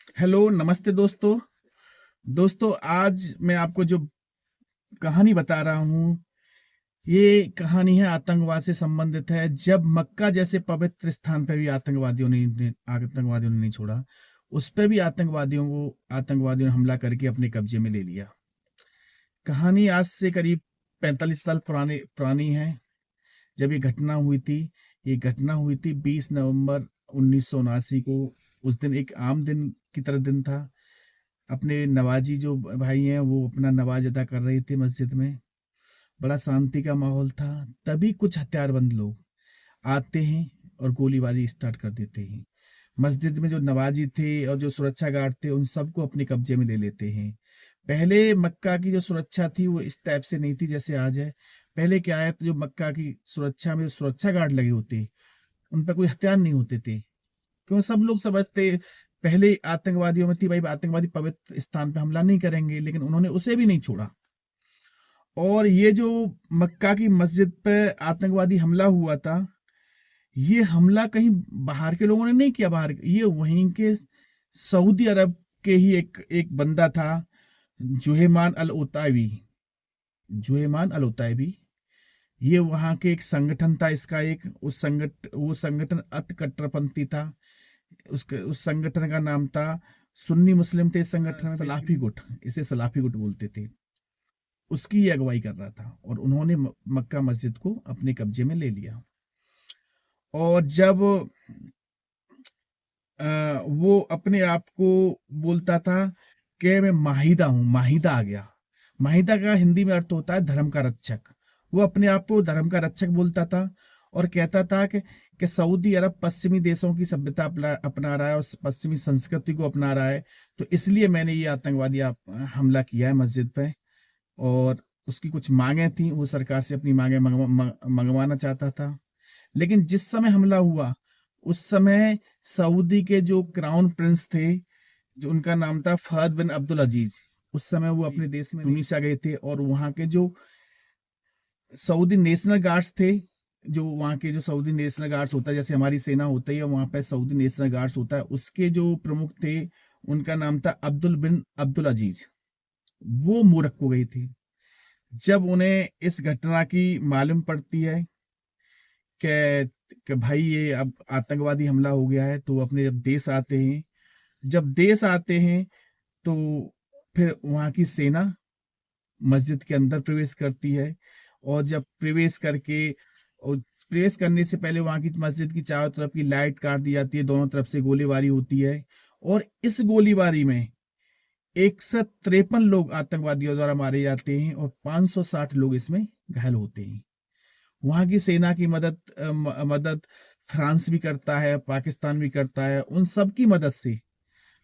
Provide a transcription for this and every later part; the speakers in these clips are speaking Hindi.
हेलो, नमस्ते दोस्तों। दोस्तों, आज मैं आपको जो कहानी बता रहा हूँ, ये कहानी है आतंकवाद से संबंधित है। जब मक्का जैसे पवित्र स्थान पे भी आतंकवादियों ने नहीं छोड़ा, उस पे भी आतंकवादियों ने हमला करके अपने कब्जे में ले लिया। कहानी आज से करीब 45 साल पुरानी है। जब ये घटना हुई थी 20 नवंबर 1979 को। उस दिन एक आम दिन की तरह दिन था। अपने नवाजी जो भाई हैं वो अपना नमाज अदा कर रहे थे मस्जिद में। बड़ा शांति का माहौल था। तभी कुछ हथियारबंद लोग आते हैं और गोलीबारी स्टार्ट कर देते हैं। मस्जिद में जो नवाजी थे और जो सुरक्षा गार्ड थे उन सबको अपने कब्जे में ले लेते हैं। पहले मक्का की जो सुरक्षा थी वो इस टाइप से नहीं थी जैसे आज है। पहले क्या है, तो जो मक्का की सुरक्षा में जो सुरक्षा गार्ड लगे होते, उन पर कोई हथियार नहीं होते थे। क्यों, सब लोग समझते, पहले आतंकवादियों में थी भाई, आतंकवादी पवित्र स्थान पे हमला नहीं करेंगे, लेकिन उन्होंने उसे भी नहीं छोड़ा। और ये जो मक्का की मस्जिद पे आतंकवादी हमला हुआ था, ये हमला कहीं बाहर के लोगों ने नहीं किया। बाहर ये वहीं के सऊदी अरब के ही एक एक बंदा था, जुहेमान अल उताइबी। जुहेमान अल उताइबी, ये वहां के एक संगठन था इसका। एक वो संगठन अति कट्टरपंथी था। उसके उस संगठन का नाम था, सुन्नी मुस्लिम थे इस संगठन में, सलाफी गुट, इसे सलाफी गुट बोलते थे। उसकी ये अगुवाई कर रहा था और उन्होंने मक्का मस्जिद को अपने कब्जे में ले लिया। और जब वो अपने आप को बोलता था कि मैं माहिदा हूं, माहिदा आ गया। माहिदा का हिंदी में अर्थ होता है धर्म का रक्षक। वो अपने आप को धर्म का रक्षक बोलता था और कहता था कि सऊदी अरब पश्चिमी देशों की सभ्यता अपना रहा है और पश्चिमी संस्कृति को अपना रहा है, तो इसलिए मैंने ये आतंकवादी हमला किया है मस्जिद पे। और उसकी कुछ मांगे थी, वो सरकार से अपनी मांगे मंगवाना चाहता था। लेकिन जिस समय हमला हुआ, उस समय सऊदी के जो क्राउन प्रिंस थे, जो उनका नाम था फहद बिन अब्दुल अजीज, उस समय वो अपने देश में टूनिसिया गए थे। और वहां के जो सऊदी नेशनल गार्ड्स थे, जो वहाँ के जो सऊदी नेशनल गार्ड्स होता है, जैसे हमारी सेना होती है, वहां पे सऊदी नेशनल गार्ड्स होता है, उसके जो प्रमुख थे उनका नाम था अब्दुल बिन अब्दुल अजीज। वो मोरक्को गई थी। जब उन्हें इस घटना की मालूम पड़ती है कि भाई ये अब आतंकवादी हमला हो गया है, तो अपने जब देश आते हैं, तो फिर वहां की सेना मस्जिद के अंदर प्रवेश करती है। और जब प्रवेश करने से पहले वहां की मस्जिद की चारों तरफ की लाइट काट दी जाती है, दोनों तरफ से गोलीबारी होती है। और इस गोलीबारी में 153 लोग आतंकवादियों द्वारा मारे जाते हैं और 560 लोग इसमें घायल होते हैं। वहां की सेना की मदद फ्रांस भी करता है, पाकिस्तान भी करता है। उन सब की मदद से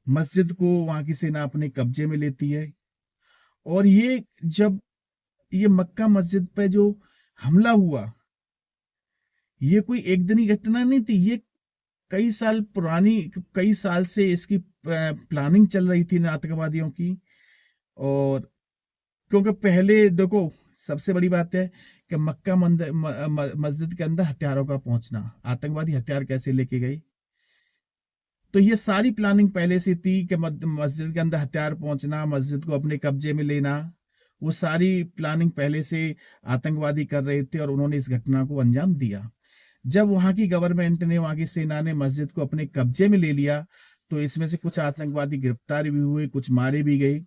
मस्जिद को वहां की सेना अपने कब्जे में लेती है। और जब ये मक्का मस्जिद पे जो हमला हुआ, ये कोई एक दिन की घटना नहीं थी। ये कई साल से इसकी प्लानिंग चल रही थी इन आतंकवादियों की। और क्योंकि पहले देखो, सबसे बड़ी बात है कि मस्जिद के अंदर हथियारों का पहुंचना, आतंकवादी हथियार कैसे लेके गए, तो ये सारी प्लानिंग पहले से थी कि मस्जिद के अंदर हथियार पहुंचना, मस्जिद को अपने कब्जे में लेना। वो सारी प्लानिंग पहले से आतंकवादी कर रहे थे और उन्होंने इस घटना को अंजाम दिया। जब वहां की गवर्नमेंट ने, वहां की सेना ने मस्जिद को अपने कब्जे में ले लिया, तो इसमें से कुछ आतंकवादी गिरफ्तार भी हुए, कुछ मारे भी गए।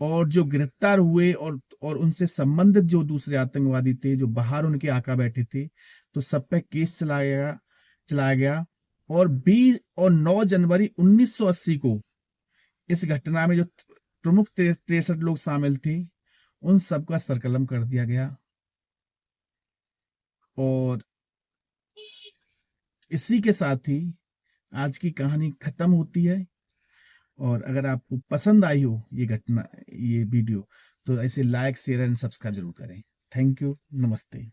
और जो गिरफ्तार हुए और उनसे संबंधित जो दूसरे आतंकवादी थे, जो बाहर उनके आका बैठे थे, तो सब पे केस चलाया गया। और 9 जनवरी 1980 को इस घटना में जो प्रमुख 63 लोग शामिल थे, उन सबका सरकलम कर दिया गया। और इसी के साथ ही आज की कहानी खत्म होती है। और अगर आपको पसंद आई हो ये वीडियो, तो ऐसे लाइक, शेयर एंड सब्सक्राइब जरूर करें। थैंक यू, नमस्ते।